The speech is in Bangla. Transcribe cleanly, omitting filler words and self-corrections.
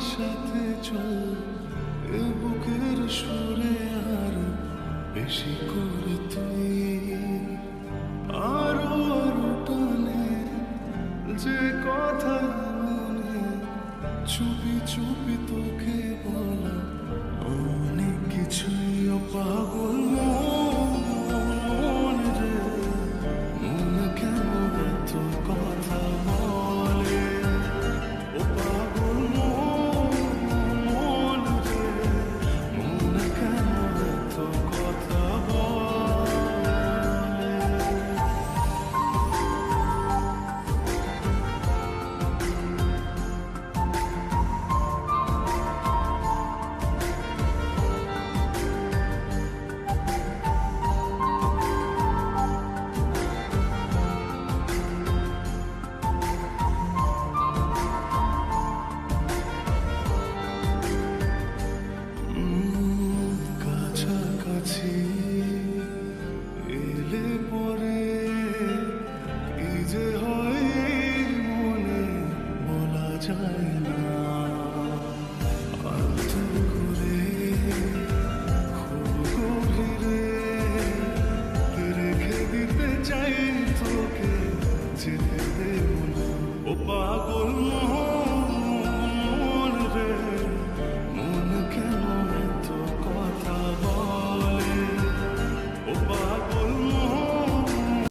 সাথে চল এ বুকের সুরে আর বেশি করে তুই আরো আরো টানে যে কথা মনে চুপি চুপি তোকে বলা অনেক কিছুই পাগল মন